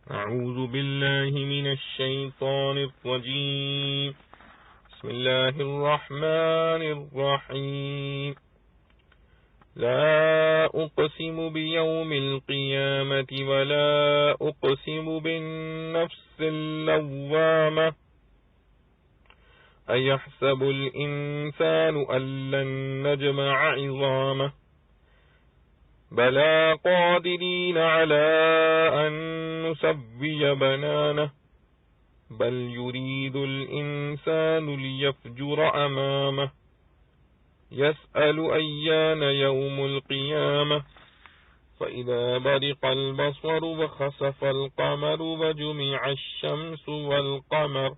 أعوذ بالله من الشيطان الرجيم. بسم الله الرحمن الرحيم. لا أقسم بيوم القيامة ولا أقسم بالنفس اللوامة أيحسب الإنسان أن لن نجمع عظامه بلى قادرين على أن نسوي بنانه بل يريد الإنسان ليفجر أمامه يسأل أيان يوم القيامة فإذا برق البصر وخسف القمر وجمع الشمس والقمر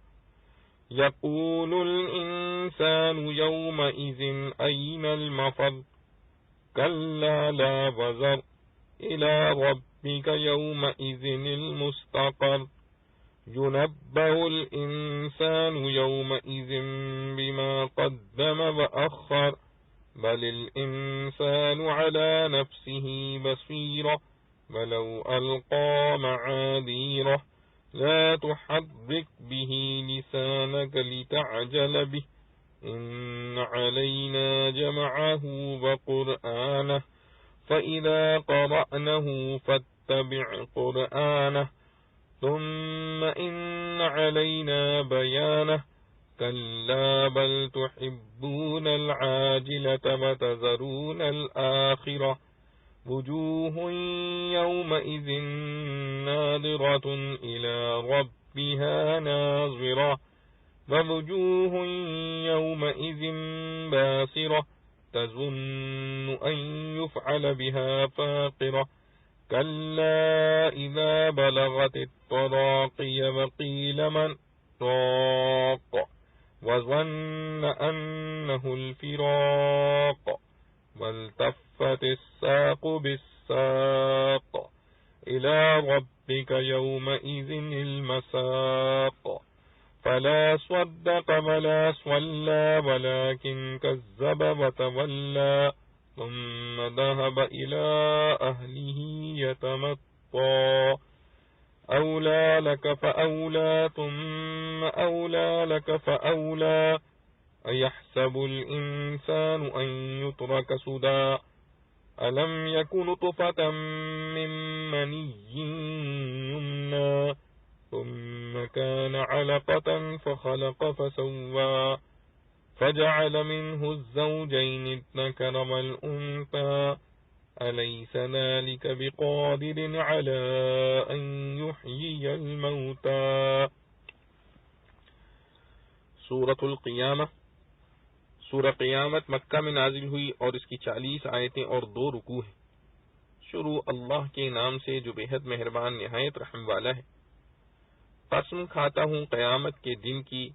يقول الإنسان يومئذ أين المفر كلا لا وزر إلى ربك يومئذ المستقر ينبأ الإنسان يومئذ بما قدم وأخر بل الإنسان على نفسه بصيرة ولو ألقى معاذيره لا تحرك به لسانك لتعجل به إن علينا جمعه وقرآنه فإذا قرأنه فاتبع قرآنه ثم إن علينا بيانه كلا بل تحبون العاجلة وتذرون الآخرة وجوه يومئذ ناظرة إلى ربها ناظرة ووجوه يومئذ باسرة تظن أن يفعل بها فاقرة كلا إذا بلغت التراقي وقيل من راق وظن أنه الفراق والتفت الساق بالساق إلى ربك يومئذ المساق فلا صدق ولا صلى ولكن كذب وتولى ثم ذهب إلى أهله يتمطى أولى لك فأولى ثم أولى لك فأولى أيحسب الإنسان أن يترك سدى ألم يكن نطفة من مني يمنى ثم كان علقة فخلق فسوى فجعل منه الزوجين الذكر والأنثى أليس ذلك بقادر على أن يحيي الموتى. سورة القیامہ. سورہ قیامت مکہ میں نازل ہوئی اور اس کی 40 آیتیں اور 2 رکوع ہیں. شروع اللہ کے نام سے جو بے حد مہربان نہایت رحم والا ہے. قسم کھاتا ہوں قیامت کے دن کی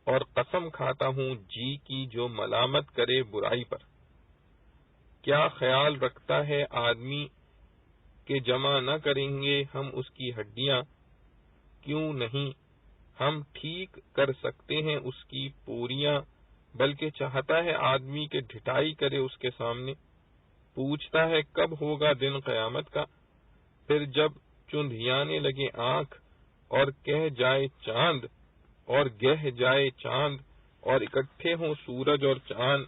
اور قسم کھاتا ہوں جی کی جو ملامت کرے برائی پر. کیا خیال رکھتا ہے آدمی کہ جمع نہ کریں گے ہم اس کی ہڈیاں؟ کیوں نہیں، ہم ٹھیک کر سکتے ہیں اس کی پوریاں. بلکہ چاہتا ہے آدمی کہ ڈھٹائی کرے اس کے سامنے. پوچھتا ہے کب ہوگا دن قیامت کا. پھر جب چندھیانے لگے آنکھ اور کہہ جائے چاند اور گہ جائے چاند اور اکٹھے ہوں سورج اور چاند،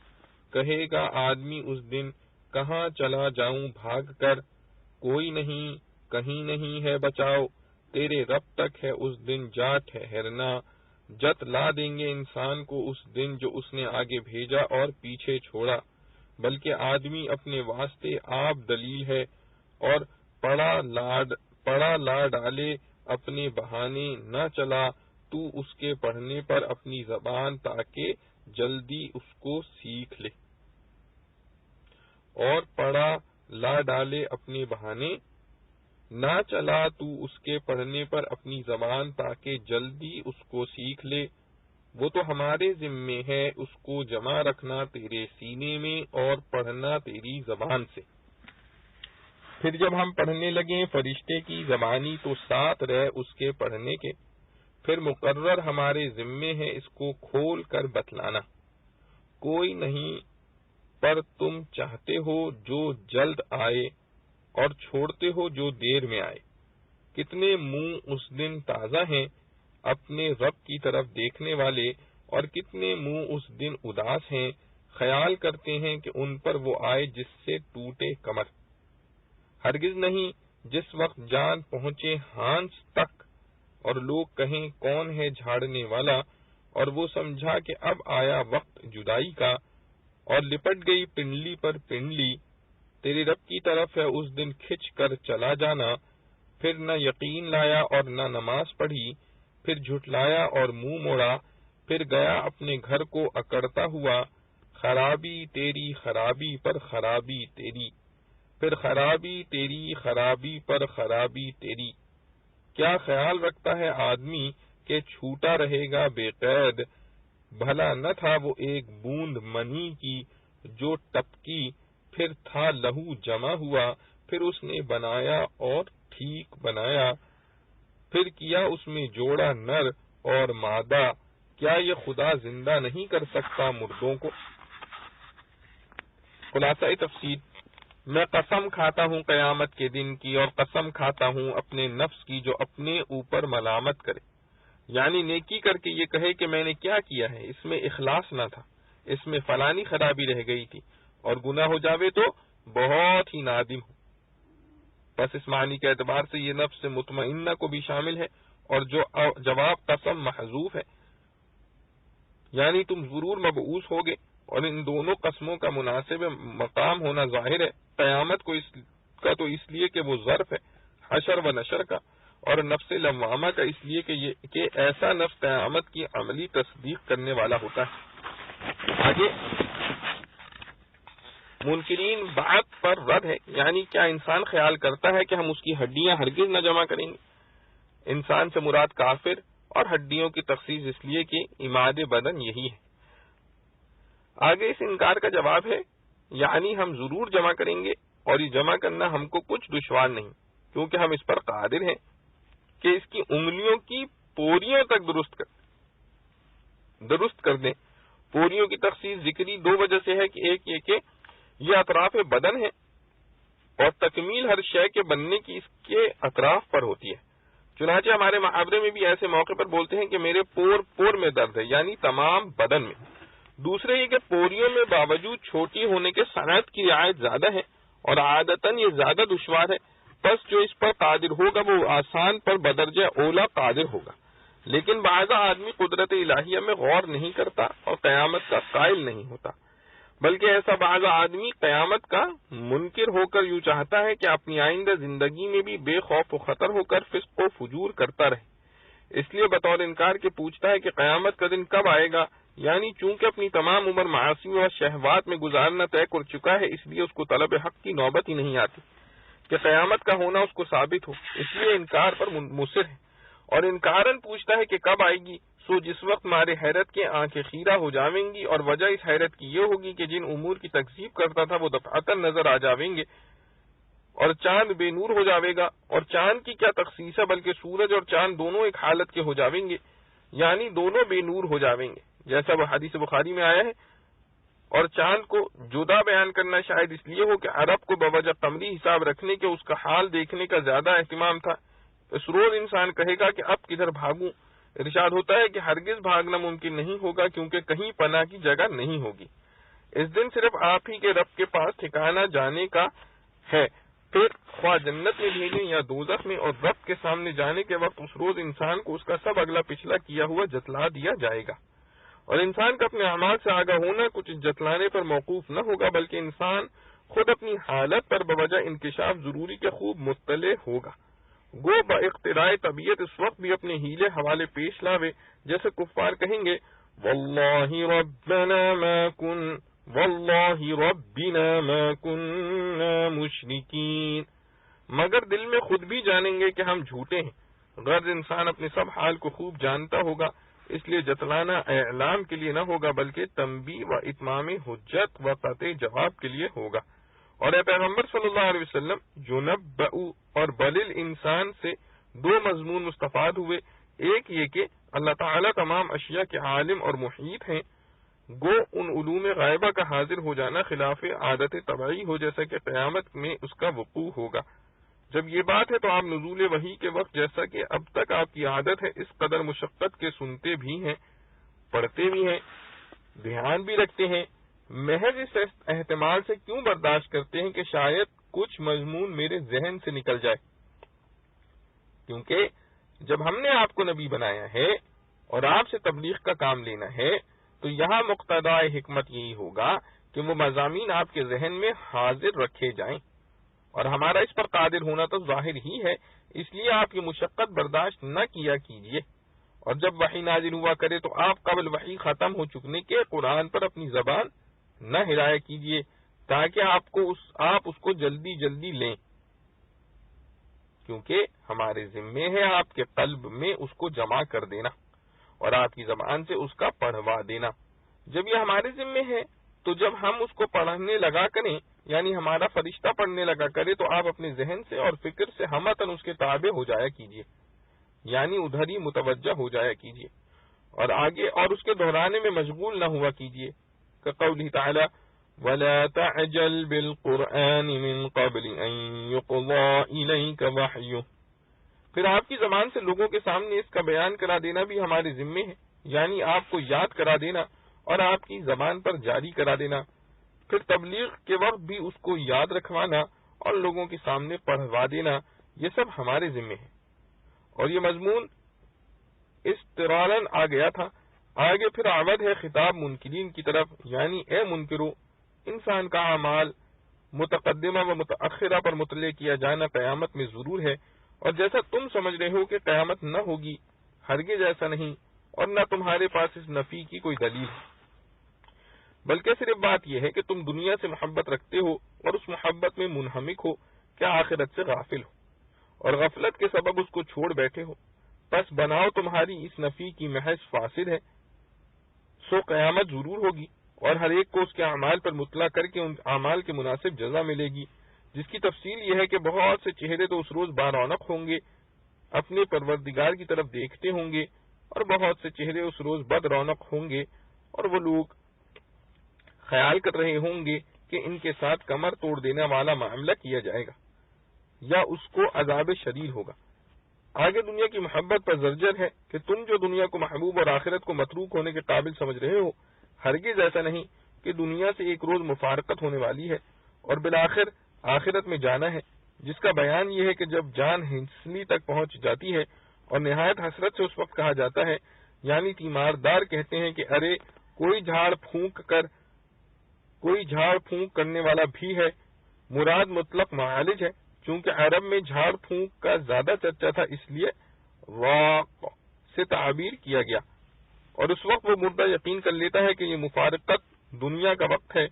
کہے گا آدمی اس دن کہاں چلا جاؤں بھاگ کر. کوئی نہیں، کہیں نہیں ہے بچاؤ، تیرے رب تک ہے اس دن جا ٹھہرنا. جت لا دیں گے انسان کو اس دن جو اس نے آگے بھیجا اور پیچھے چھوڑا. بلکہ آدمی اپنے واسطے آپ دلیل ہے اور پڑا لا ڈالے اپنے بہانے نہ چلا تو اس کے پڑھنے پر اپنی زبان تاکہ جلدی اس کو سیکھ لے. اور پڑھا لا ڈالے اپنے بہانے نہ چلا تو اس کے پڑھنے پر اپنی زبان تاکہ جلدی اس کو سیکھ لے. وہ تو ہمارے ذمے ہے اس کو جمع رکھنا تیرے سینے میں اور پڑھنا تیری زبان سے. پھر جب ہم پڑھنے لگیں فرشتے کی زبانی تو ساتھ رہ اس کے پڑھنے کے. پھر مقرر ہمارے ذمے ہے اس کو کھول کر بتلانا. کوئی نہیں پر تم چاہتے ہو جو جلد آئے اور چھوڑتے ہو جو دیر میں آئے. کتنے منہ اس دن تازہ ہیں اپنے رب کی طرف دیکھنے والے، اور کتنے منہ اس دن اداس ہیں، خیال کرتے ہیں کہ ان پر وہ آئے جس سے ٹوٹے کمر۔ ہرگز نہیں جس وقت جان پہنچے ہانس تک اور لوگ کہیں کون ہے جھاڑنے والا، اور وہ سمجھا کہ اب آیا وقت جدائی کا، اور لپٹ گئی پنڈلی پر پنڈلی، تیرے رب کی طرف ہے اس دن کھچ کر چلا جانا۔ پھر نہ یقین لایا اور نہ نماز پڑھی، پھر جھٹلایا اور منہ موڑا، پھر گیا اپنے گھر کو اکڑتا ہوا۔ خرابی تیری خرابی پر خرابی تیری، پھر خرابی تیری خرابی پر خرابی تیری۔ کیا خیال رکھتا ہے آدمی کہ چھوٹا رہے گا بے قید، بھلا نہ تھا وہ ایک بوند منی کی جو ٹپکی، پھر تھا لہو جمع ہوا، پھر اس نے بنایا اور ٹھیک بنایا، پھر کیا اس میں جوڑا نر اور مادہ۔ کیا یہ خدا زندہ نہیں کر سکتا مردوں کو؟ خلاصہ تفسیر، میں قسم کھاتا ہوں قیامت کے دن کی، اور قسم کھاتا ہوں اپنے نفس کی جو اپنے اوپر ملامت کرے، یعنی نیکی کر کے یہ کہے کہ میں نے کیا کیا ہے، اس میں اخلاص نہ تھا، اس میں فلانی خرابی رہ گئی تھی، اور گناہ ہو جاوے تو بہت ہی نادم ہو۔ بس اس معنی کے اعتبار سے یہ نفس مطمئنہ کو بھی شامل ہے، اور جو جواب قسم محذوف ہے، یعنی تم ضرور مبعوث ہوگے، اور ان دونوں قسموں کا مناسب مقام ہونا ظاہر ہے۔ قیامت تو اس لیے کہ وہ ظرف ہے حشر و نشر کا، اور نفس لوامہ کا اس لیے کہ ایسا نفس قیامت کی عملی تصدیق کرنے والا ہوتا ہے۔ آگے منکرین بات پر رد ہے، یعنی کیا انسان خیال کرتا ہے کہ ہم اس کی ہڈیاں ہرگز نہ جمع کریں گے؟ انسان سے مراد کافر اور ہڈیوں کی تخصیص اس لیے کہ عماد بدن یہی ہے۔ آگے اس انکار کا جواب ہے، یعنی ہم ضرور جمع کریں گے، اور یہ جمع کرنا ہم کو کچھ دشوار نہیں، کیونکہ ہم اس پر قادر ہیں کہ اس کی انگلیوں کی پوریوں تک درست کر دیں۔ پوریوں کی تخصیص ذکری دو وجہ سے ہے، کہ ایک یہ کہ یہ اطراف بدن ہے، اور تکمیل ہر شے کے بننے کی اس کے اطراف پر ہوتی ہے۔ چنانچہ ہمارے محاورے میں بھی ایسے موقع پر بولتے ہیں کہ میرے پور میں درد ہے، یعنی تمام بدن میں۔ دوسرے یہ کہ پوریوں میں باوجود چھوٹی ہونے کے صنعت کی رعایت زیادہ ہے، اور عادتاً یہ زیادہ دشوار ہے، بس جو اس پر قادر ہوگا وہ آسان پر بدرجہ اولا قادر ہوگا۔ لیکن بعض آدمی قدرت الہیہ میں غور نہیں کرتا اور قیامت کا قائل نہیں ہوتا، بلکہ ایسا بعض آدمی قیامت کا منکر ہو کر یوں چاہتا ہے کہ اپنی آئندہ زندگی میں بھی بے خوف و خطر ہو کر فسق و فجور کرتا رہے، اس لیے بطور انکار کے پوچھتا ہے کہ قیامت کا دن کب آئے گا، یعنی چونکہ اپنی تمام عمر معاصی و شہوات میں گزارنا طے کر چکا ہے، اس لیے اس کو طلب حق کی نوبت ہی نہیں آتی کہ قیامت کا ہونا اس کو ثابت ہو، اس لیے انکار پر مصر ہے، اور انکارن پوچھتا ہے کہ کب آئے گی، سو جس وقت مارے حیرت کے آنکھیں خیرہ ہو جاویں گی، اور وجہ اس حیرت کی یہ ہوگی کہ جن امور کی تکذیب کرتا تھا وہ دفعتاً نظر آ جاویں گے، اور چاند بے نور ہو جاوے گا، اور چاند کی کیا تخصیص ہے، بلکہ سورج اور چاند دونوں ایک حالت کے ہو جاویں گے، یعنی دونوں بے نور ہو جاویں گے، جیسا وہ حدیث بخاری میں آیا ہے۔ اور چاند کو جدا بیان کرنا شاید اس لیے ہو کہ عرب کو بوجہ قمری حساب رکھنے کے اس کا حال دیکھنے کا زیادہ اہتمام تھا۔ اس روز انسان کہے گا کہ اب کدھر بھاگوں؟ ارشاد ہوتا ہے کہ ہرگز بھاگنا ممکن نہیں ہوگا، کیونکہ کہیں پناہ کی جگہ نہیں ہوگی۔ اس دن صرف آپ ہی کے رب کے پاس ٹھکانہ جانے کا ہے، پھر خواہ جنت میں بھیجیں یا دوزخ میں، اور رب کے سامنے جانے کے وقت اس روز انسان کو اس کا سب اگلا پچھلا کیا ہوا جتلا دیا جائے گا، اور انسان کا اپنے اعمال سے آگاہ ہونا کچھ جتلانے پر موقوف نہ ہوگا، بلکہ انسان خود اپنی حالت پر بوجہ انکشاف ضروری کے خوب مطلع ہوگا۔ گو با اقتداء طبیعت اس وقت بھی اپنے ہیلے حوالے پیش لاوے، جیسے کفار کہیں گے واللہ ربنا ما کننا مشرکین، مگر دل میں خود بھی جانیں گے کہ ہم جھوٹے ہیں۔ غرض انسان اپنے سب حال کو خوب جانتا ہوگا، اس لیے جتلانا اعلام کے لیے نہ ہوگا، بلکہ تنبیہ و اتمام حجت و قطع جواب کے لیے ہوگا۔ اور اے پیغمبر صلی اللہ علیہ وسلم، جنبأ اور بلل انسان سے دو مضمون مستفاد ہوئے، ایک یہ کہ اللہ تعالیٰ تمام اشیاء کے عالم اور محیط ہیں، گو ان علوم غائبہ کا حاضر ہو جانا خلاف عادت طبعی ہو، جیسا کہ قیامت میں اس کا وقوع ہوگا۔ جب یہ بات ہے تو آپ نزول وحی کے وقت جیسا کہ اب تک آپ کی عادت ہے اس قدر مشقت کے سنتے بھی ہیں، پڑھتے بھی ہیں، دھیان بھی رکھتے ہیں، محض اس احتمال سے کیوں برداشت کرتے ہیں کہ شاید کچھ مضمون میرے ذہن سے نکل جائے؟ کیونکہ جب ہم نے آپ کو نبی بنایا ہے اور آپ سے تبلیغ کا کام لینا ہے تو یہاں مقتضائے حکمت یہی ہوگا کہ وہ مضامین آپ کے ذہن میں حاضر رکھے جائیں، اور ہمارا اس پر قادر ہونا تو ظاہر ہی ہے، اس لیے آپ یہ مشقت برداشت نہ کیا کیجیے، اور جب وحی نازل ہوا کرے تو آپ قبل وحی ختم ہو چکنے کے قرآن پر اپنی زبان نہ ہلایا کیجیے تاکہ آپ اس کو جلدی جلدی لیں، کیونکہ ہمارے ذمے ہے آپ کے قلب میں اس کو جمع کر دینا اور آپ کی زبان سے اس کا پڑھوا دینا۔ جب یہ ہمارے ذمے ہے تو جب ہم اس کو پڑھنے لگا کریں، یعنی ہمارا فرشتہ پڑھنے لگا کرے، تو آپ اپنے ذہن سے اور فکر سے ہمتن اس کے تابع ہو جایا کیجیے، یعنی ادھر ہی متوجہ ہو جایا کیجیے اور آگے اور اس کے دہرانے میں مشغول نہ ہوا کیجیے، کہ قوله تعالی وَلَا تَعْجَلْ بِالْقُرْآنِ مِنْ قَبْلِ أَنْ يُقْضَى إِلَيْكَ وَحْيُهُ۔ پھر آپ کی زبان سے لوگوں کے سامنے اس کا بیان کرا دینا بھی ہمارے ذمے ہے، یعنی آپ کو یاد کرا دینا اور آپ کی زبان پر جاری کرا دینا، پھر تبلیغ کے وقت بھی اس کو یاد رکھوانا اور لوگوں کے سامنے پڑھوا دینا، یہ سب ہمارے ذمے ہے۔ اور یہ مضمون استرالاً آ گیا تھا، آگے پھر عوض ہے خطاب منکرین کی طرف، یعنی اے منکرو، انسان کا اعمال متقدمہ و متأخرہ پر مطلع کیا جانا قیامت میں ضرور ہے، اور جیسا تم سمجھ رہے ہو کہ قیامت نہ ہوگی، ہرگز ایسا نہیں، اور نہ تمہارے پاس اس نفی کی کوئی دلیل ہے، بلکہ صرف بات یہ ہے کہ تم دنیا سے محبت رکھتے ہو اور اس محبت میں منہمک ہو کہ آخرت سے غافل ہو، اور غفلت کے سبب اس کو چھوڑ بیٹھے ہو، پس بناؤ تمہاری اس نفی کی محض فاسد ہے، سو قیامت ضرور ہوگی اور ہر ایک کو اس کے اعمال پر مطلع کر کے ان اعمال کے مناسب جزا ملے گی، جس کی تفصیل یہ ہے کہ بہت سے چہرے تو اس روز بارونق ہوں گے، اپنے پروردگار کی طرف دیکھتے ہوں گے، اور بہت سے چہرے اس روز بد رونق ہوں گے، اور وہ لوگ خیال کر رہے ہوں گے کہ ان کے ساتھ کمر توڑ دینے والا معاملہ کیا جائے گا یا اس کو عذاب شدید ہوگا۔ آگے دنیا کی محبت پر زجر ہے کہ تم جو دنیا کو محبوب اور آخرت کو متروک ہونے کے قابل سمجھ رہے ہو، ہرگز ایسا نہیں کہ دنیا سے ایک روز مفارقت ہونے والی ہے اور بالآخر آخرت میں جانا ہے، جس کا بیان یہ ہے کہ جب جان ہنسلی تک پہنچ جاتی ہے اور نہایت حسرت سے اس وقت کہا جاتا ہے، یعنی تیماردار کہتے ہیں کہ ارے کوئی جھاڑ پھونک کرنے والا بھی ہے، مراد مطلق معالج ہے، چونکہ عرب میں جھاڑ پھونک کا زیادہ چرچا تھا، اس لیے واق سے تعبیر کیا گیا، اور اس وقت وہ مردہ یقین کر لیتا ہے کہ یہ مفارقت دنیا کا وقت ہے،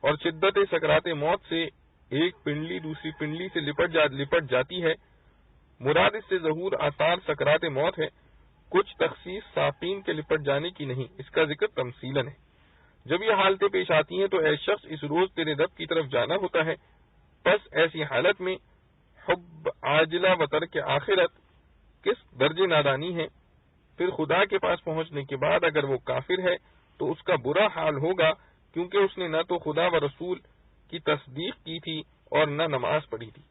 اور شدت سکرات موت سے ایک پنڈلی دوسری پنڈلی سے لپٹ جاتی ہے، مراد اس سے ظہور آثار سکرات موت ہے، کچھ تخصیص ساقین کے لپٹ جانے کی نہیں، اس کا ذکر تمثیلاً ہے۔ جب یہ حالتیں پیش آتی ہیں تو اے شخص اس روز تیرے رب کی طرف جانا ہوتا ہے، پس ایسی حالت میں حب عاجلہ و ترک آخرت کس درجے نادانی ہے۔ پھر خدا کے پاس پہنچنے کے بعد اگر وہ کافر ہے تو اس کا برا حال ہوگا، کیونکہ اس نے نہ تو خدا و رسول کی تصدیق کی تھی اور نہ نماز پڑھی تھی،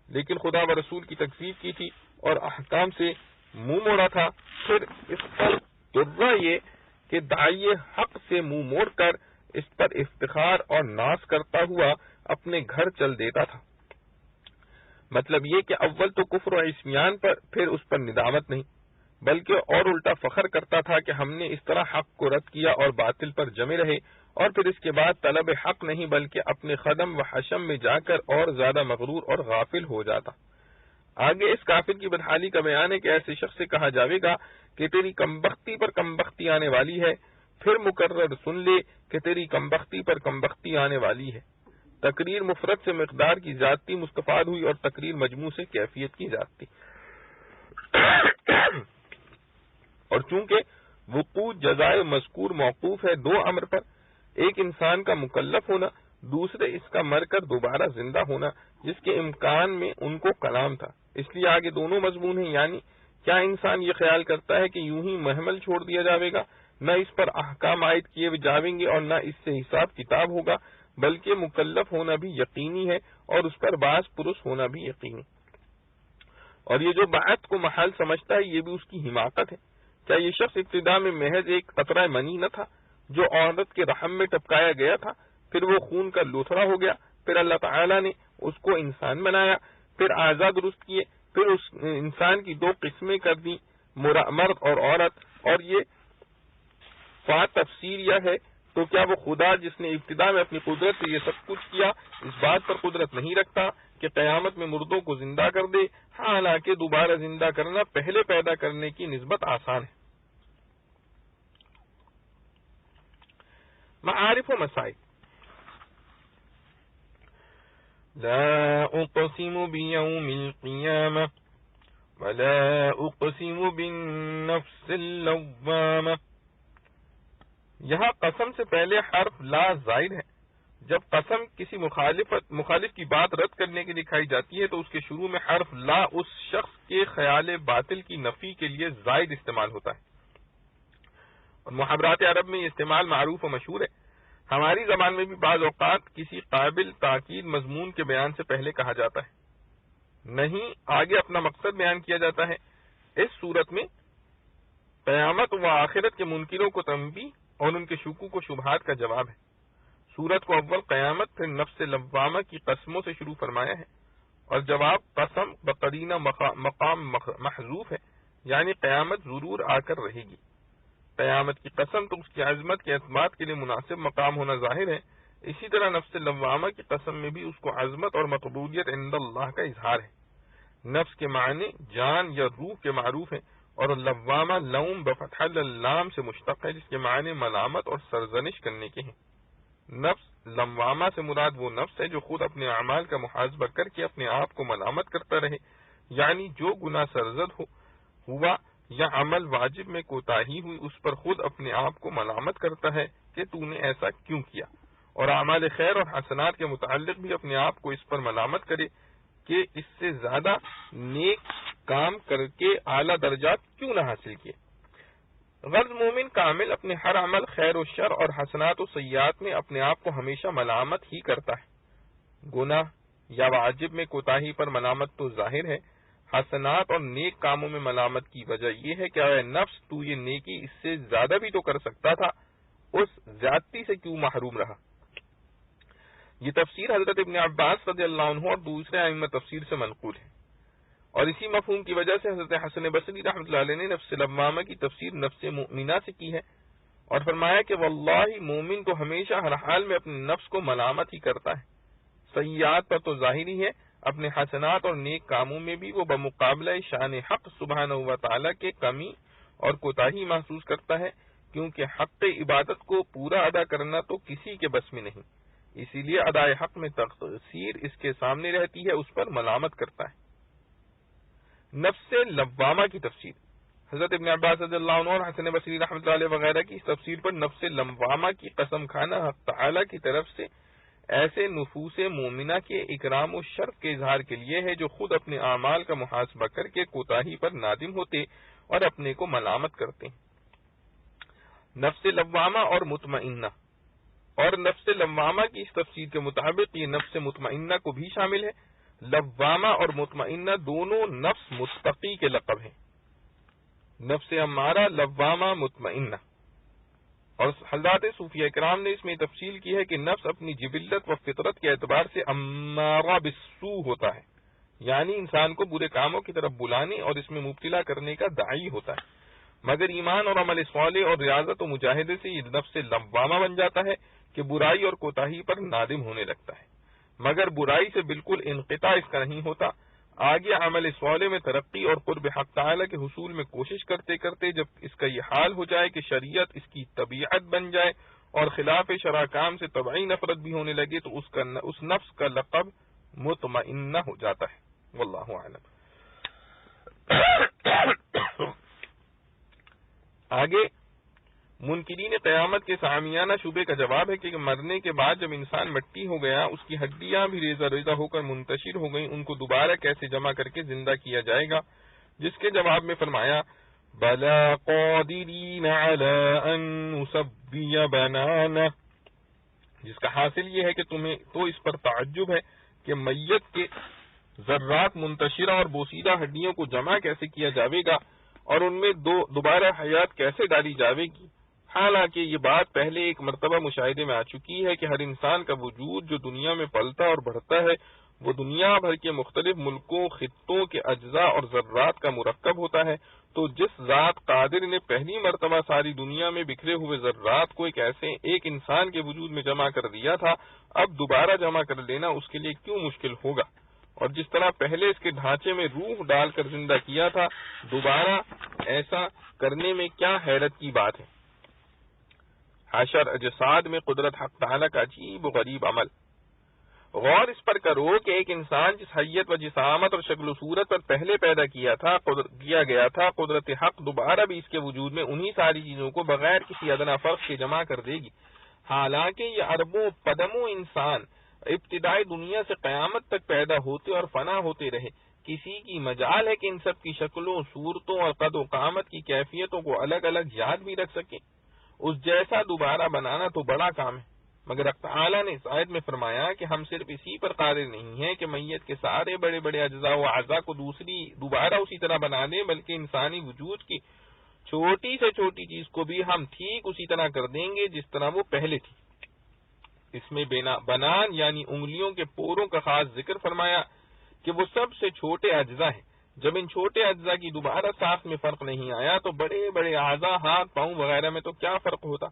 لیکن خدا و رسول کی تکذیب کی تھی اور احکام سے منہ موڑا تھا۔ پھر اس پر جزا یہ کہ داعی حق سے منہ موڑ کر اس پر افتخار اور ناز کرتا ہوا اپنے گھر چل دیتا تھا۔ مطلب یہ کہ اول تو کفر و عصیان پر، پھر اس پر ندامت نہیں، بلکہ اور الٹا فخر کرتا تھا کہ ہم نے اس طرح حق کو رد کیا اور باطل پر جمے رہے، اور پھر اس کے بعد طلب حق نہیں بلکہ اپنے قدم و حشم میں جا کر اور زیادہ مغرور اور غافل ہو جاتا۔ آگے اس کافر کی بدحالی کا بیان ہے کہ ایسے شخص سے کہا جاوے گا کہ تیری کمبختی پر کمبختی آنے والی ہے، پھر مقرر سن لے کہ تیری کمبختی پر کمبختی آنے والی ہے۔ تقریر مفرد سے مقدار کی زیادتی مستفاد ہوئی اور تقریر مجموع سے کیفیت کی زیادتی، اور چونکہ وقوع جزائے مذکور موقوف ہے دو امر پر، ایک انسان کا مکلف ہونا، دوسرے اس کا مر کر دوبارہ زندہ ہونا، جس کے امکان میں ان کو کلام تھا، اس لیے آگے دونوں مضمون ہیں، یعنی کیا انسان یہ خیال کرتا ہے کہ یوں ہی محمل چھوڑ دیا جاوے گا، نہ اس پر احکام عائد کیے جاویں گے اور نہ اس سے حساب کتاب ہوگا، بلکہ مکلف ہونا بھی یقینی ہے اور اس پر باز پرس ہونا بھی یقینی۔ اور یہ جو بعث کو محل سمجھتا ہے یہ بھی اس کی حماقت ہے۔ کیا یہ شخص ابتدا میں محض ایک قطرہ منی نہ تھا جو عورت کے رحم میں ٹپکایا گیا تھا، پھر وہ خون کا لوتھڑا ہو گیا، پھر اللہ تعالیٰ نے اس کو انسان بنایا، پھر اعضاء درست کیے، پھر اس انسان کی دو قسمیں کر دی، مرد اور عورت، اور یہ تفسیر یہ ہے تو کیا وہ خدا جس نے ابتدا میں اپنی قدرت سے یہ سب کچھ کیا اس بات پر قدرت نہیں رکھتا کہ قیامت میں مردوں کو زندہ کر دے؟ حالانکہ دوبارہ زندہ کرنا پہلے پیدا کرنے کی نسبت آسان ہے۔ معارف و مسائل۔ لا اقسم بیوم القیامہ ولا اقسم بالنفس اللوامہ۔ یہاں قسم سے پہلے حرف لا زائد ہے۔ جب قسم کسی مخالف کی بات رد کرنے کے لیے کھائی جاتی ہے تو اس کے شروع میں حرف لا اس شخص کے خیال باطل کی نفی کے لیے زائد استعمال ہوتا ہے، اور محاورات عرب میں یہ استعمال معروف و مشہور ہے۔ ہماری زبان میں بھی بعض اوقات کسی قابل تاکید مضمون کے بیان سے پہلے کہا جاتا ہے، نہیں آگے اپنا مقصد بیان کیا جاتا ہے۔ اس صورت میں قیامت و آخرت کے منکروں کو تنبیہ اور ان کے شکوک و شبہات کا جواب ہے۔ سورت کو اول قیامت پھر نفس لوامہ کی قسموں سے شروع فرمایا ہے، اور جواب قسم بقرینہ مقام محذوف ہے، یعنی قیامت ضرور آ کر رہے گی۔ قیامت کی قسم تو اس کی عظمت کے اثبات کے لیے مناسب مقام ہونا ظاہر ہے، اسی طرح نفس لوامہ کی قسم میں بھی اس کو عظمت اور مقبولیت عند اللہ کا اظہار ہے۔ نفس کے معنی جان یا روح کے معروف ہیں، اور لوامہ لوم بفتح اللام سے مشتق ہے جس کے معنی ملامت اور سرزنش کرنے کے ہیں۔ نفس لوامہ سے مراد وہ نفس ہے جو خود اپنے اعمال کا محاسبہ کر کے اپنے آپ کو ملامت کرتا رہے، یعنی جو گناہ سرزد ہوا یا عمل واجب میں کوتاہی ہوئی اس پر خود اپنے آپ کو ملامت کرتا ہے کہ تو نے ایسا کیوں کیا، اور اعمال خیر اور حسنات کے متعلق بھی اپنے آپ کو اس پر ملامت کرے کہ اس سے زیادہ نیک کام کر کے اعلیٰ درجات کیوں نہ حاصل کیے۔ غرض مومن کامل اپنے ہر عمل خیر و شر اور حسنات و سیئات میں اپنے آپ کو ہمیشہ ملامت ہی کرتا ہے۔ گناہ یا واجب میں کوتاہی پر ملامت تو ظاہر ہے، حسنات اور نیک کاموں میں ملامت کی وجہ یہ ہے کہ اے نفس تو یہ نیکی اس سے زیادہ بھی تو کر سکتا تھا، اس زیادتی سے کیوں محروم رہا۔ یہ تفسیر حضرت ابن عباس رضی اللہ عنہ اور دوسرے ائمہ تفسیر سے منقول ہے، اور اسی مفہوم کی وجہ سے حضرت حسن بصری رحمۃ اللہ علیہ نے نفس لوامہ کی تفسیر نفس مؤمنہ سے کی ہے، اور فرمایا کہ واللہ مومن تو ہمیشہ ہر حال میں اپنے نفس کو ملامت ہی کرتا ہے، سیئات پر تو ظاہر ہی ہے، اپنے حسنات اور نیک کاموں میں بھی وہ بمقابلہ شان حق سبحانہ و تعالیٰ کے کمی اور کوتاہی محسوس کرتا ہے، کیونکہ حق عبادت کو پورا ادا کرنا تو کسی کے بس میں نہیں، اسی لیے ادائے حق میں تقصیر اس کے سامنے رہتی ہے، اس پر ملامت کرتا ہے۔ نفس لوامہ کی تفسیر۔ حضرت ابن عباس رضی اللہ عنہ اور حسن بصری رحمۃ اللہ علیہ وغیرہ کی اس تفسیر پر نفس لوامہ کی قسم کھانا حق تعالیٰ کی طرف سے ایسے نفوس مومنہ کے اکرام و شرف کے اظہار کے لیے ہے جو خود اپنے اعمال کا محاسبہ کر کے کوتاہی پر نادم ہوتے اور اپنے کو ملامت کرتے ہیں۔ نفس لوامہ اور مطمئنہ، اور نفس لوامہ کی اس تفسیر کے مطابق یہ نفس مطمئنہ کو بھی شامل ہے۔ لوامہ اور مطمئنہ دونوں نفس متقی کے لقب ہیں، نفس امارہ لوامہ مطمئنہ، اور حضرات صوفیہ کرام نے اس میں تفصیل کی ہے کہ نفس اپنی جبلت و فطرت کے اعتبار سے امارہ بالسوء ہوتا ہے، یعنی انسان کو برے کاموں کی طرف بلانے اور اس میں مبتلا کرنے کا داعی ہوتا ہے، مگر ایمان اور عمل صالح اور ریاضت و مجاہدے سے یہ نفس لوامہ بن جاتا ہے کہ برائی اور کوتاہی پر نادم ہونے لگتا ہے، مگر برائی سے بالکل انقطاع اس کا نہیں ہوتا، آگے عمل صالح میں ترقی اور قرب حق تعالی کے حصول میں کوشش کرتے کرتے جب اس کا یہ حال ہو جائے کہ شریعت اس کی طبیعت بن جائے اور خلاف شرع کام سے طبعی نفرت بھی ہونے لگے تو اس نفس کا لقب مطمئنہ ہو جاتا ہے۔ واللہ اعلم۔ آگے منکرین قیامت کے سامیانہ شبے کا جواب ہے کہ مرنے کے بعد جب انسان مٹی ہو گیا، اس کی ہڈیاں بھی ریزہ ریزہ ہو کر منتشر ہو گئیں، ان کو دوبارہ کیسے جمع کر کے زندہ کیا جائے گا، جس کے جواب میں فرمایا بلا قادرین علی ان نسوی بنانہ، جس کا حاصل یہ ہے کہ تمہیں تو اس پر تعجب ہے کہ میت کے ذرات منتشرہ اور بوسیدہ ہڈیوں کو جمع کیسے کیا جاوے گا اور ان میں دوبارہ حیات کیسے ڈالی جاوے گی؟ حالانکہ یہ بات پہلے ایک مرتبہ مشاہدے میں آ چکی ہے کہ ہر انسان کا وجود جو دنیا میں پلتا اور بڑھتا ہے وہ دنیا بھر کے مختلف ملکوں، خطوں کے اجزاء اور ذرات کا مرکب ہوتا ہے۔ تو جس ذات قادر نے پہلی مرتبہ ساری دنیا میں بکھرے ہوئے ذرات کو ایک انسان کے وجود میں جمع کر دیا تھا، اب دوبارہ جمع کر لینا اس کے لیے کیوں مشکل ہوگا؟ اور جس طرح پہلے اس کے ڈھانچے میں روح ڈال کر زندہ کیا تھا، دوبارہ ایسا کرنے میں کیا حیرت کی بات ہے؟ حشر اجساد میں قدرت حق تعالی کا عجیب و غریب عمل۔ غور اس پر کرو کہ ایک انسان جس حیت و جسامت اور شکل و صورت پر پہلے پیدا کیا گیا تھا، قدرت حق دوبارہ بھی اس کے وجود میں انہی ساری چیزوں کو بغیر کسی ادنا فرق کے جمع کر دے گی۔ حالانکہ یہ اربوں قدموں انسان ابتدائی دنیا سے قیامت تک پیدا ہوتے اور فنا ہوتے رہے، کسی کی مجال ہے کہ ان سب کی شکلوں، صورتوں اور قد و قامت کی کیفیتوں کو الگ الگ یاد بھی رکھ سکیں؟ اس جیسا دوبارہ بنانا تو بڑا کام ہے، مگر حق تعالیٰ نے اس آیت میں فرمایا کہ ہم صرف اسی پر قادر نہیں ہیں کہ میت کے سارے بڑے بڑے اجزاء و اعضاء کو دوبارہ اسی طرح بنا دیں، بلکہ انسانی وجود کی چھوٹی سے چھوٹی چیز کو بھی ہم ٹھیک اسی طرح کر دیں گے جس طرح وہ پہلے تھی۔ اس میں بنان یعنی انگلیوں کے پوروں کا خاص ذکر فرمایا کہ وہ سب سے چھوٹے اجزاء ہیں۔ جب ان چھوٹے اجزاء کی دوبارہ ساخت میں فرق نہیں آیا تو بڑے بڑے اعضاء، ہاتھ، پاؤں وغیرہ میں تو کیا فرق ہوتا؟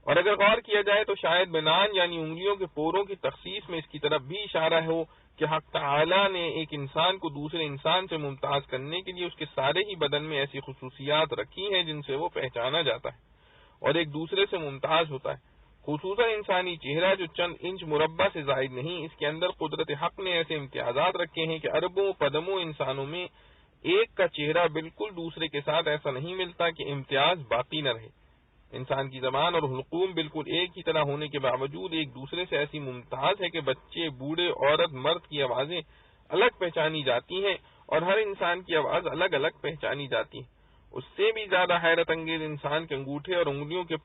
اور اگر غور کیا جائے تو شاید بنان یعنی انگلیوں کے پوروں کی تخصیص میں اس کی طرف بھی اشارہ ہو کہ حق تعالی نے ایک انسان کو دوسرے انسان سے ممتاز کرنے کے لیے اس کے سارے ہی بدن میں ایسی خصوصیات رکھی ہیں جن سے وہ پہچانا جاتا ہے اور ایک دوسرے سے ممتاز ہوتا ہے۔ خصوصاً انسانی چہرہ جو چند انچ مربع سے زائد نہیں، اس کے اندر قدرت حق نے ایسے امتیازات رکھے ہیں کہ اربوں قدموں انسانوں میں ایک کا چہرہ بالکل دوسرے کے ساتھ ایسا نہیں ملتا کہ امتیاز باقی نہ رہے۔ انسان کی زبان اور حلقوم بالکل ایک ہی طرح ہونے کے باوجود ایک دوسرے سے ایسی ممتاز ہے کہ بچے، بوڑھے، عورت، مرد کی آوازیں الگ پہچانی جاتی ہیں اور ہر انسان کی آواز الگ الگ پہچانی جاتی ہے۔ اس سے بھی زیادہ حیرت انگیز انسان کے انگوٹھے اور انگلیوں کے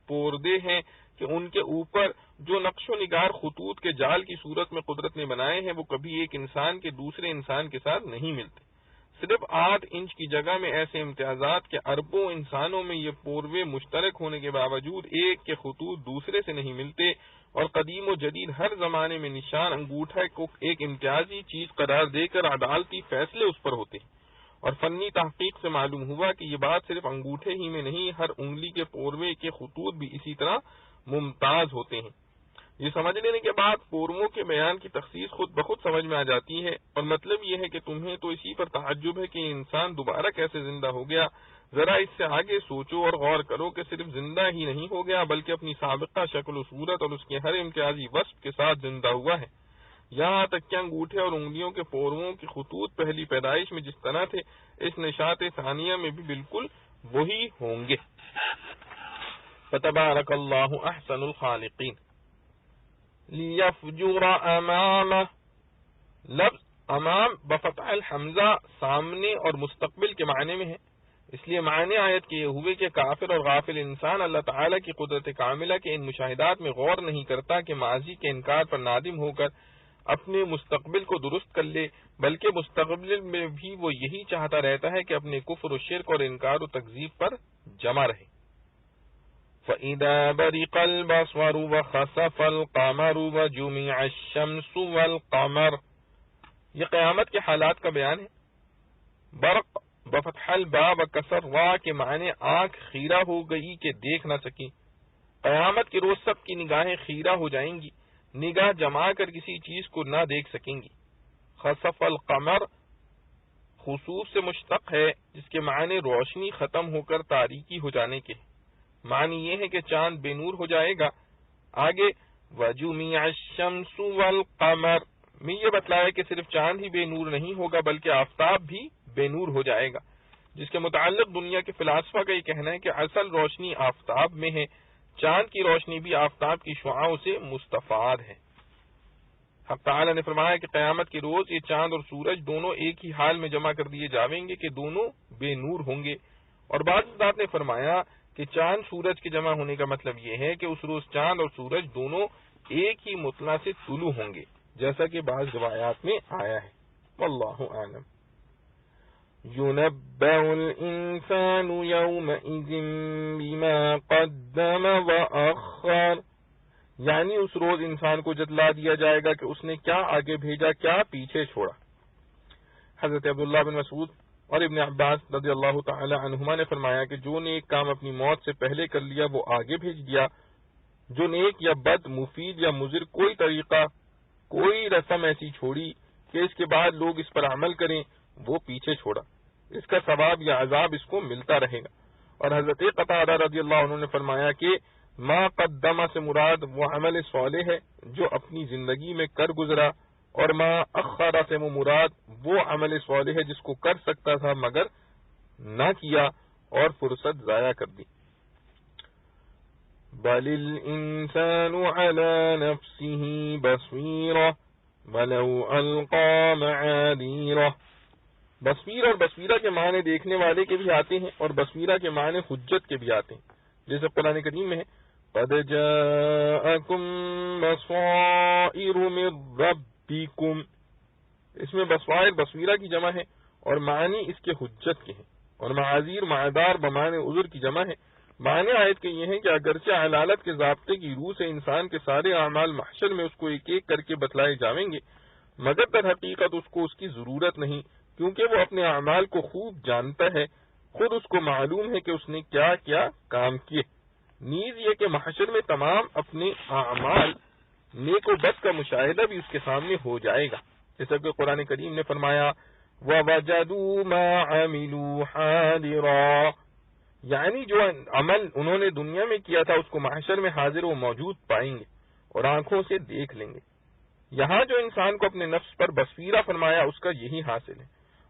پوردے ہیں کہ ان کے اوپر جو نقش و نگار خطوط کے جال کی صورت میں قدرت نے بنائے ہیں وہ کبھی ایک انسان کے دوسرے انسان کے ساتھ نہیں ملتے۔ صرف 8 انچ کی جگہ میں ایسے امتیازات کے اربوں انسانوں میں یہ پوروے مشترک ہونے کے باوجود ایک کے خطوط دوسرے سے نہیں ملتے، اور قدیم و جدید ہر زمانے میں نشان انگوٹھے کو ایک امتیازی چیز قرار دے کر عدالتی فیصلے اس پر ہوتے ہیں۔ اور فنی تحقیق سے معلوم ہوا کہ یہ بات صرف انگوٹھے ہی میں نہیں، ہر انگلی کے پوروے کے خطوط بھی اسی طرح ممتاز ہوتے ہیں۔ یہ سمجھ لینے کے بعد پورووں کے بیان کی تخصیص خود بخود سمجھ میں آ جاتی ہے، اور مطلب یہ ہے کہ تمہیں تو اسی پر تعجب ہے کہ انسان دوبارہ کیسے زندہ ہو گیا۔ ذرا اس سے آگے سوچو اور غور کرو کہ صرف زندہ ہی نہیں ہو گیا بلکہ اپنی سابقہ شکل و صورت اور اس کے ہر امتیازی وصف کے ساتھ زندہ ہوا ہے۔ یہاں تک کہ انگوٹھے اور انگلیوں کے پورووں کے خطوط پہلی پیدائش میں جس طرح تھے، اس نشاط ثانیہ میں بھی بالکل وہی ہوں گے۔ فتبارک اللہ احسن الخالقین۔ لیفجر امامہ، لفظ امام بفتح الحمزہ سامنے اور مستقبل کے معنی میں ہے، اس لیے معنی آیت کے یہ ہوئے کہ کافر اور غافل انسان اللہ تعالیٰ کی قدرت کاملہ کے ان مشاہدات میں غور نہیں کرتا کہ ماضی کے انکار پر نادم ہو کر اپنے مستقبل کو درست کر لے، بلکہ مستقبل میں بھی وہ یہی چاہتا رہتا ہے کہ اپنے کفر و شرک اور انکار و تکذیب پر جمع رہے۔ فَإِذَا بَرِقَ الْبَصَرُ وَخَسَفَ الْقَمَرُ وَجُمِعَ الشَّمْسُ وَالْقَمَرُ، یہ قیامت کے حالات کا بیان ہے۔ برق بفتح الباء وکسر را کے معنی آنکھ خیرہ ہو گئی کہ دیکھ نہ سکی۔ قیامت کے روز سب کی نگاہیں خیرہ ہو جائیں گی، نگاہ جما کر کسی چیز کو نہ دیکھ سکیں گی۔ خسف القمر خسوف سے مشتق ہے جس کے معنی روشنی ختم ہو کر تاریکی ہو جانے کے، معنی یہ ہے کہ چاند بے نور ہو جائے گا۔ آگے وجمع الشمس والقمر میں یہ بتلایا کہ صرف چاند ہی بے نور نہیں ہوگا بلکہ آفتاب بھی بے نور ہو جائے گا، جس کے متعلق دنیا کے فلاسفہ کا یہ کہنا ہے کہ اصل روشنی آفتاب میں ہے، چاند کی روشنی بھی آفتاب کی شعاعوں سے مستفاد ہے۔ حق تعالی نے فرمایا کہ قیامت کے روز یہ چاند اور سورج دونوں ایک ہی حال میں جمع کر دیے جاویں گے کہ دونوں بے نور ہوں گے، اور بعض حضرات نے فرمایا کہ چاند سورج کے جمع ہونے کا مطلب یہ ہے کہ اس روز چاند اور سورج دونوں ایک ہی مطلع سے طلوع ہوں گے، جیسا کہ بعض روایات میں آیا ہے۔ واللہ اعلم۔ يُنَبَّأُ الْإِنسَانُ يَوْمَئِذٍ بِمَا قَدَّمَ وَأَخَّرَ، یعنی اس روز انسان کو جتلا دیا جائے گا کہ اس نے کیا آگے بھیجا، کیا پیچھے چھوڑا۔ حضرت عبداللہ بن مسعود اور ابن عباس رضی اللہ تعالی عنہما نے فرمایا کہ جو نیک کام اپنی موت سے پہلے کر لیا وہ آگے بھیج دیا، جو نیک یا بد، مفید یا مضر کوئی طریقہ، کوئی رسم ایسی چھوڑی کہ اس کے بعد لوگ اس پر عمل کریں، وہ پیچھے چھوڑا، اس کا ثواب یا عذاب اس کو ملتا رہے گا۔ اور حضرت قتادہ رضی اللہ عنہ نے فرمایا کہ ما قدمہ سے مراد وہ عمل صالح ہے جو اپنی زندگی میں کر گزرا، اور ما اخرہ سے وہ مراد وہ عمل صالح ہے جس کو کر سکتا تھا مگر نہ کیا اور فرصت ضائع کر دی۔ بل الانسان على نفسه بصيرة ولو القى معاذيره، بصیر اور بصیرہ کے معنی دیکھنے والے کے بھی آتے ہیں اور بصیرہ کے معنی حجت کے بھی آتے ہیں، جیسے قرآن کریم میں ہے قد جاءکم بصائر من ربکم، اس میں بصائر بصیرہ کی جمع ہے اور معنی اس کے حجت کے ہیں، اور معاذیر معذار بمعنی عذر کی جمع ہے۔ معنی آیت کے یہ ہیں کہ اگرچہ علالت کے ضابطے کی روح سے انسان کے سارے اعمال محشر میں اس کو ایک ایک کر کے بتلائے جائیں گے، مگر در حقیقت اس کو اس کی ضرورت نہیں، کیونکہ وہ اپنے اعمال کو خوب جانتا ہے، خود اس کو معلوم ہے کہ اس نے کیا کیا کام کیے۔ نیز یہ کہ محشر میں تمام اپنے اعمال نیک و بد کا مشاہدہ بھی اس کے سامنے ہو جائے گا، جیسا کہ قرآن کریم نے فرمایا وَوَجَدُوا مَا عَمِلُوا حَاضِرًا، یعنی جو عمل انہوں نے دنیا میں کیا تھا اس کو محشر میں حاضر و موجود پائیں گے اور آنکھوں سے دیکھ لیں گے۔ یہاں جو انسان کو اپنے نفس پر بصیرہ فرمایا اس کا یہی حاصل ہے،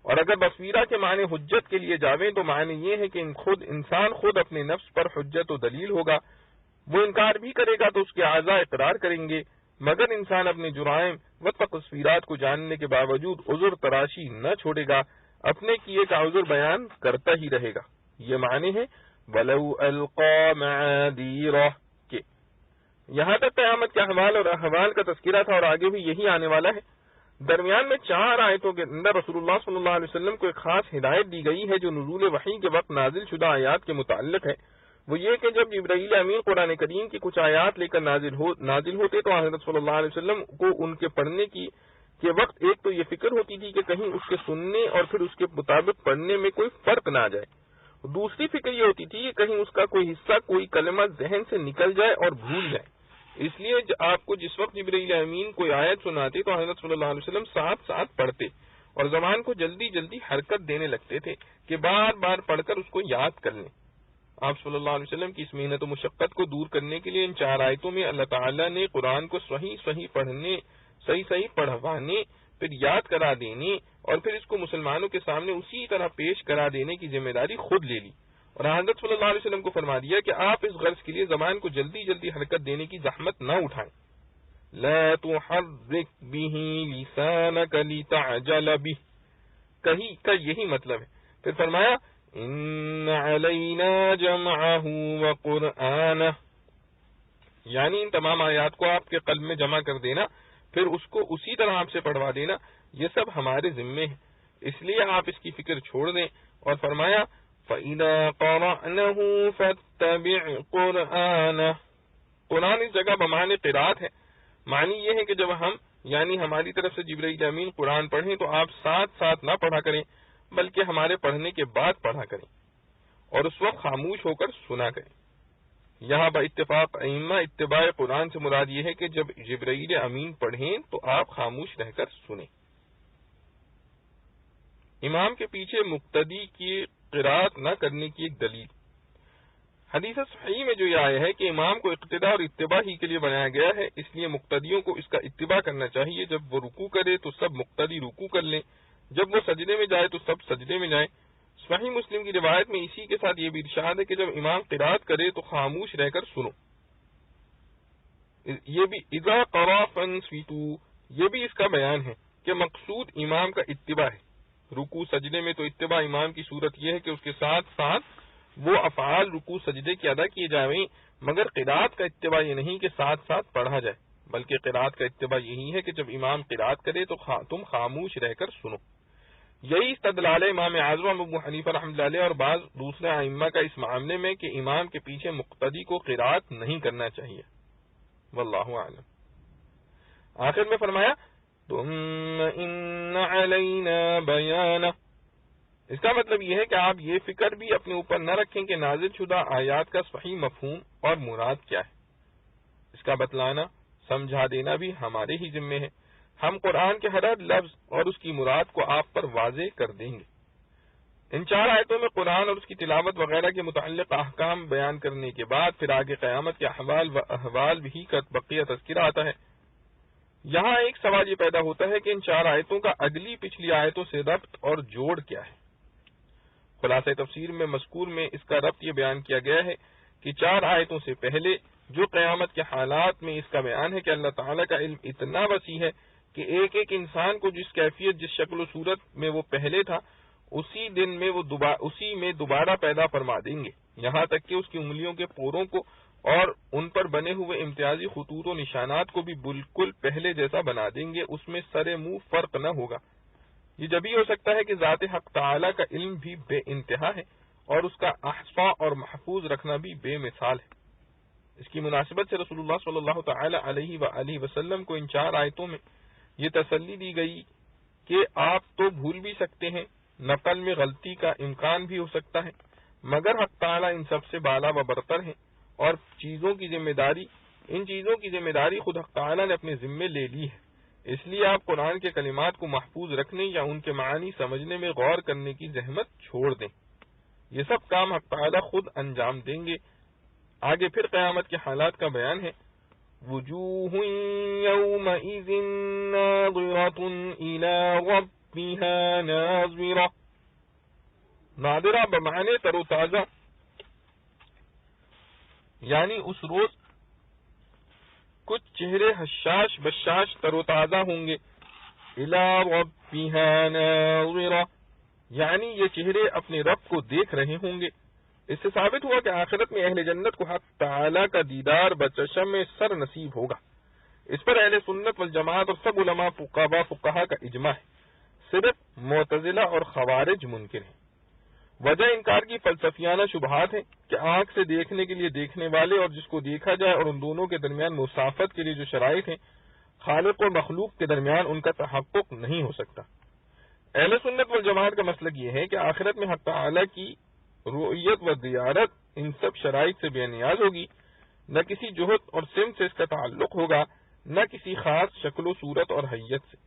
اور اگر بصیرہ کے معنی حجت کے لیے جاویں تو معنی یہ ہے کہ انسان خود اپنے نفس پر حجت و دلیل ہوگا، وہ انکار بھی کرے گا تو اس کے اعضاء اقرار کریں گے، مگر انسان اپنے جرائم و تقصیرات کو جاننے کے باوجود عذر تراشی نہ چھوڑے گا، اپنے کیے کا عذر بیان کرتا ہی رہے گا۔ یہ معنی ہے وَلَوْ أَلْقَى مَعَاذِيرَهُ کے۔ یہاں تک قیامت کے احوال اور احوال کا تذکرہ تھا اور آگے بھی یہی آنے والا ہے۔ درمیان میں 4 آیتوں کے اندر رسول اللہ صلی اللہ علیہ وسلم کو ایک خاص ہدایت دی گئی ہے جو نزول وحی کے وقت نازل شدہ آیات کے متعلق ہے۔ وہ یہ کہ جب جبرائیل امین قرآن کریم کی کچھ آیات لے کر نازل ہوتے تو حضرت صلی اللہ علیہ وسلم کو ان کے پڑھنے کے وقت ایک تو یہ فکر ہوتی تھی کہ کہیں اس کے سننے اور پھر اس کے مطابق پڑھنے میں کوئی فرق نہ آ جائے، دوسری فکر یہ ہوتی تھی کہ کہیں اس کا کوئی حصہ، کوئی کلمہ ذہن سے نکل جائے اور بھول جائے۔ اس لیے آپ کو جس وقت جبرائیل امین کوئی آیت سناتے تو حضرت صلی اللہ علیہ وسلم ساتھ ساتھ پڑھتے اور زبان کو جلدی جلدی حرکت دینے لگتے تھے کہ بار بار پڑھ کر اس کو یاد کر لیں۔ آپ صلی اللہ علیہ وسلم کی اس محنت و مشقت کو دور کرنے کے لیے ان 4 آیتوں میں اللہ تعالیٰ نے قرآن کو صحیح پڑھنے، صحیح پڑھوانے، پھر یاد کرا دینے اور پھر اس کو مسلمانوں کے سامنے اسی طرح پیش کرا دینے کی ذمہ داری خود لے لی، اور حضرت صلی اللہ علیہ وسلم کو فرما دیا کہ آپ اس غرض کے لیے زبان کو جلدی جلدی حرکت دینے کی زحمت نہ اٹھائیں۔ لا تحرک به لسانک لتعجل به، کہیں کا یہی مطلب ہے۔ پھر فرمایا ان علینا جمعہ وقرآنہ، یعنی ان تمام آیات کو آپ کے قلب میں جمع کر دینا، پھر اس کو اسی طرح آپ سے پڑھوا دینا، یہ سب ہمارے ذمے ہے، اس لیے آپ اس کی فکر چھوڑ دیں۔ اور فرمایا فَإِذَا قَرَأْنَهُ فَاتَّبِعْ قُرْآنَهُ، قرآن اس جگہ بمعنی قرات ہے، معنی یہ ہے کہ جب ہم یعنی ہماری طرف سے جبرائیل امین قرآن پڑھیں تو آپ ساتھ ساتھ نہ پڑھا کریں بلکہ ہمارے پڑھنے کے بعد پڑھا کریں اور اس وقت خاموش ہو کر سنا کریں۔ یہاں با اتفاق ائمہ اتباع قرآن سے مراد یہ ہے کہ جب جبرائیل امین پڑھیں تو آپ خاموش رہ کر سنیں۔ امام کے پیچھے مقتدی کی قرات نہ کرنے کی ایک دلیل، حدیث صحیح میں جو یہ آیا ہے کہ امام کو اقتداء اور اتباع ہی کے لیے بنایا گیا ہے، اس لیے مقتدیوں کو اس کا اتباع کرنا چاہیے۔ جب وہ رکوع کرے تو سب مقتدی رکوع کر لیں، جب وہ سجدے میں جائے تو سب سجدے میں جائیں۔ صحیح مسلم کی روایت میں اسی کے ساتھ یہ بھی ارشاد ہے کہ جب امام قرات کرے تو خاموش رہ کر سنو۔ یہ بھی اذا قرأ فانصتوا، یہ بھی اس کا بیان ہے کہ مقصود امام کا اتباع ہے۔ رکوع سجدے میں تو اتباع امام کی صورت یہ ہے کہ اس کے ساتھ ساتھ وہ افعال رکوع سجدے کی ادا کیے جائیں، مگر قرات کا اتباع یہ نہیں کہ ساتھ ساتھ پڑھا جائے بلکہ قرات کا اتباع یہی ہے کہ جب امام قرات کرے تو تم خاموش رہ کر سنو۔ یہی استدلال امام اعظم ابو حنیفہ رحمۃ اللہ علیہ اور بعض دوسرے ائمہ کا اس معاملے میں کہ امام کے پیچھے مقتدی کو قرات نہیں کرنا چاہیے، واللہ اعلم۔ آخر میں فرمایا ثم ان علینا بیانہ، اس کا مطلب یہ ہے کہ آپ یہ فکر بھی اپنے اوپر نہ رکھیں کہ نازل شدہ آیات کا صحیح مفہوم اور مراد کیا ہے، اس کا بتلانا سمجھا دینا بھی ہمارے ہی ذمے ہے۔ ہم قرآن کے ہر لفظ اور اس کی مراد کو آپ پر واضح کر دیں گے۔ ان 4 آیتوں میں قرآن اور اس کی تلاوت وغیرہ کے متعلق احکام بیان کرنے کے بعد پھر آگے قیامت کے احوال و احوال بھی کا بقیہ تذکرہ آتا ہے۔ یہاں ایک سوال یہ پیدا ہوتا ہے کہ ان 4 آیتوں کا اگلی پچھلی آیتوں سے ربط اور جوڑ کیا ہے؟ خلاصہ تفسیر میں مذکور میں اس کا ربط یہ بیان کیا گیا ہے کہ 4 آیتوں سے پہلے جو قیامت کے حالات میں اس کا بیان ہے کہ اللہ تعالیٰ کا علم اتنا وسیع ہے کہ ایک ایک انسان کو جس کیفیت جس شکل و صورت میں وہ پہلے تھا اسی دن میں وہ اسی میں دوبارہ پیدا فرما دیں گے، یہاں تک کہ اس کی انگلیوں کے پوروں کو اور ان پر بنے ہوئے امتیازی خطوط و نشانات کو بھی بالکل پہلے جیسا بنا دیں گے، اس میں سر منہ فرق نہ ہوگا۔ یہ جبھی ہو سکتا ہے کہ ذات حق تعالیٰ کا علم بھی بے انتہا ہے اور اس کا احصاء اور محفوظ رکھنا بھی بے مثال ہے۔ اس کی مناسبت سے رسول اللہ صلی اللہ تعالی علیہ وآلہ وسلم کو ان 4 آیتوں میں یہ تسلی دی گئی کہ آپ تو بھول بھی سکتے ہیں، نقل میں غلطی کا امکان بھی ہو سکتا ہے، مگر حق تعالیٰ ان سب سے بالا و برتر ہیں اور ان چیزوں کی ذمہ داری خود حق تعالیٰ نے اپنے ذمے لے لی ہے، اس لیے آپ قرآن کے کلمات کو محفوظ رکھنے یا ان کے معنی سمجھنے میں غور کرنے کی زحمت چھوڑ دیں، یہ سب کام حق تعالیٰ خود انجام دیں گے۔ آگے پھر قیامت کے حالات کا بیان ہے، وجوہ یومئذ ناظرۃ الی ربها ناظرہ، ناظرہ بمعنی تر و تازہ، یعنی اس روز کچھ چہرے حشاش بشاش تر و تازہ ہوں گے، الی ربها ناظرہ یعنی یہ چہرے اپنے رب کو دیکھ رہے ہوں گے۔ اس سے ثابت ہوا کہ آخرت میں اہل جنت کو حق تعالیٰ کا دیدار بچشم سر نصیب ہوگا۔ اس پر اہل سنت والجماعت اور سب علماء فقہا کا اجماع ہے، صرف معتزلہ اور خوارج منکر ہیں۔ وجہ انکار کی فلسفیانہ شبہات ہیں کہ آنکھ سے دیکھنے کے لیے دیکھنے والے اور جس کو دیکھا جائے اور ان دونوں کے درمیان مسافت کے لیے جو شرائط ہیں، خالق اور مخلوق کے درمیان ان کا تحقق نہیں ہو سکتا۔ اہل سنت والجماعت کا مسلک یہ ہے کہ آخرت میں حق تعالیٰ کی رؤیت و زیارت ان سب شرائط سے بے نیاز ہوگی، نہ کسی جہت اور سمت سے اس کا تعلق ہوگا، نہ کسی خاص شکل و صورت اور حیت سے۔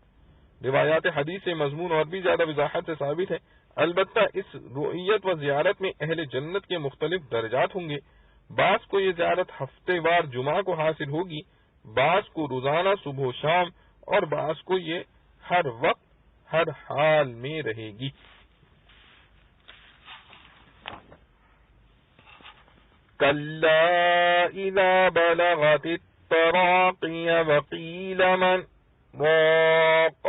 روایات حدیث سے مضمون اور بھی زیادہ وضاحت سے ثابت ہے، البتہ اس رؤیت و زیارت میں اہل جنت کے مختلف درجات ہوں گے، بعض کو یہ زیارت ہفتے وار جمعہ کو حاصل ہوگی، بعض کو روزانہ صبح و شام، اور بعض کو یہ ہر وقت ہر حال میں رہے گی۔ كلا إذا بلغت التراقي وقيل من راق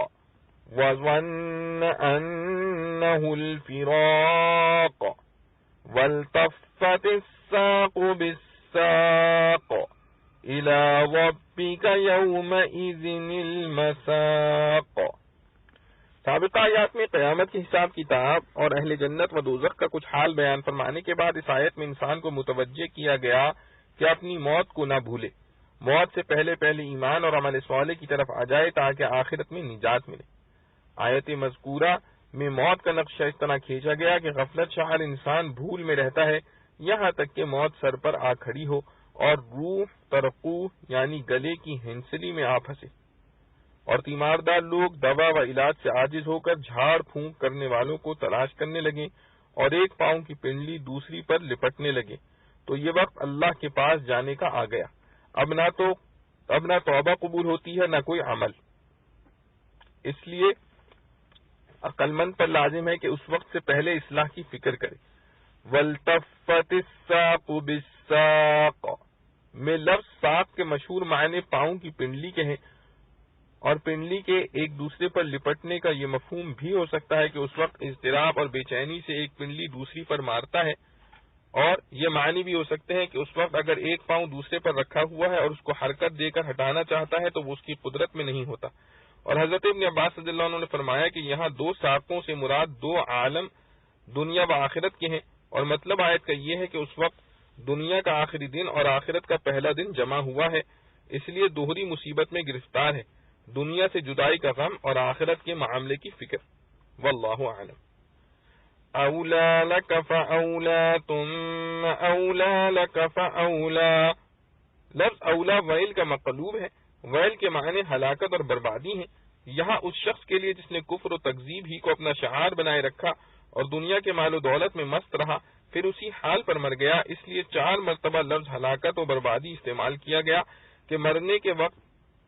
وظن أنه الفراق والتفت الساق بالساق إلى ربك يومئذ المساق۔ سابقہ آیات میں قیامت کے حساب کتاب اور اہل جنت و دوزخ کا کچھ حال بیان فرمانے کے بعد اس آیت میں انسان کو متوجہ کیا گیا کہ اپنی موت کو نہ بھولے، موت سے پہلے ایمان اور عمل صالح کی طرف آ جائے تاکہ آخرت میں نجات ملے۔ آیت مذکورہ میں موت کا نقشہ اس طرح کھینچا گیا کہ غفلت شعار انسان بھول میں رہتا ہے یہاں تک کہ موت سر پر آ کھڑی ہو اور روح ترقو یعنی گلے کی ہنسلی میں آ پھنسے، اور تیماردار لوگ دوا و علاج سے عاجز ہو کر جھاڑ پھونک کرنے والوں کو تلاش کرنے لگے اور ایک پاؤں کی پنڈلی دوسری پر لپٹنے لگے، تو یہ وقت اللہ کے پاس جانے کا آ گیا۔ اب نہ توبہ قبول ہوتی ہے نہ کوئی عمل، اس لیے عقل مند پر لازم ہے کہ اس وقت سے پہلے اصلاح کی فکر کرے۔ والتفت الساق بالساق میں لفظ ساق کے مشہور معنی پاؤں کی پنڈلی کے ہیں، اور پنڈلی کے ایک دوسرے پر لپٹنے کا یہ مفہوم بھی ہو سکتا ہے کہ اس وقت اضطراب اور بے چینی سے ایک پنڈلی دوسری پر مارتا ہے اور یہ معنی بھی ہو سکتے ہیں کہ اس وقت اگر ایک پاؤں دوسرے پر رکھا ہوا ہے اور اس کو حرکت دے کر ہٹانا چاہتا ہے تو وہ اس کی قدرت میں نہیں ہوتا. اور حضرت ابن عباس رضی اللہ عنہ نے فرمایا کہ یہاں دو ساقوں سے مراد دو عالم دنیا و آخرت کے ہیں، اور مطلب آیت کا یہ ہے کہ اس وقت دنیا کا آخری دن اور آخرت کا پہلا دن جمع ہوا ہے، اس لیے دوہری مصیبت میں گرفتار ہے، دنیا سے جدائی کا غم اور آخرت کے معاملے کی فکر. واللہ اعلم. اولا لک فاولا ثم اولا لک فاولا. لفظ اولا ویل کا مقلوب ہے. ویل کے معنی ہلاکت اور بربادی ہیں. یہاں اس شخص کے لیے جس نے کفر و تکذیب ہی کو اپنا شعار بنائے رکھا اور دنیا کے مال و دولت میں مست رہا، پھر اسی حال پر مر گیا، اس لیے 4 مرتبہ لفظ ہلاکت و بربادی استعمال کیا گیا کہ مرنے کے وقت،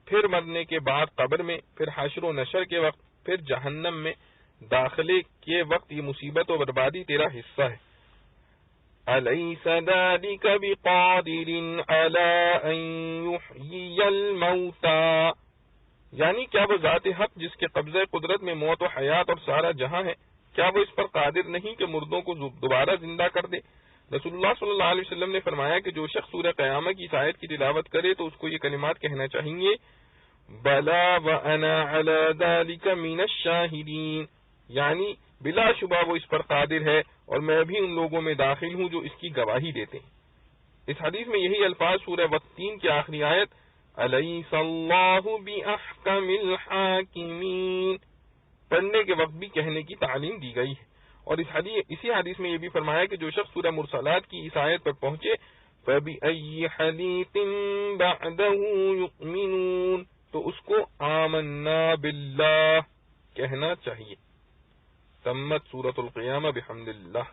پھر مرنے کے بعد قبر میں، پھر حشر و نشر کے وقت، پھر جہنم میں داخلے کے وقت یہ مصیبت و بربادی تیرا حصہ ہے. الیس ذلک بقادر علی ان یحیی الموتى، یعنی کیا وہ ذات حق جس کے قبضہ قدرت میں موت و حیات اور سارا جہاں ہے، کیا وہ اس پر قادر نہیں کہ مردوں کو دوبارہ زندہ کر دے؟ رسول اللہ صلی اللہ علیہ وسلم نے فرمایا کہ جو شخص سورہ قیامہ کی اس آیت کی تلاوت کرے تو اس کو یہ کلمات کہنا چاہیے، بلا وانا علی ذلک من الشاہدین، یعنی بلا شبہ وہ اس پر قادر ہے اور میں بھی ان لوگوں میں داخل ہوں جو اس کی گواہی دیتے ہیں. اس حدیث میں یہی الفاظ سورہ وطین کی آخری آیت الیس اللہ باحکم الحاکمین پڑھنے کے وقت بھی کہنے کی تعلیم دی گئی ہے. اور اسی حدیث میں یہ بھی فرمایا کہ جو شخص سورہ مرسلات کی اس آیت پر پہنچے فَبِأَيِّ حَدِيثٍ بَعْدَهُ يُؤْمِنُونَ تو اس کو آمنا باللہ کہنا چاہیے. تمت سورۃ القیامہ بحمد اللہ.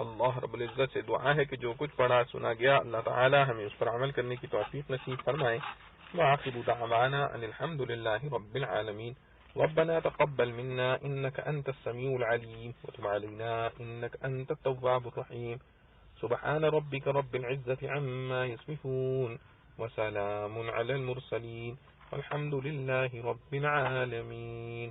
اللہ رب العزت سے دعا ہے کہ جو کچھ پڑھا سنا گیا اللہ تعالی ہمیں اس پر عمل کرنے کی توفیق نصیب فرمائے. وآخر دعوانا ان الحمد للہ رب العالمین. ربنا تقبل منا انك انت السميع العليم وتب علينا انك انت التواب الرحيم. سبحان ربك رب العزة عما يصفون وسلام على المرسلين والحمد لله رب العالمين.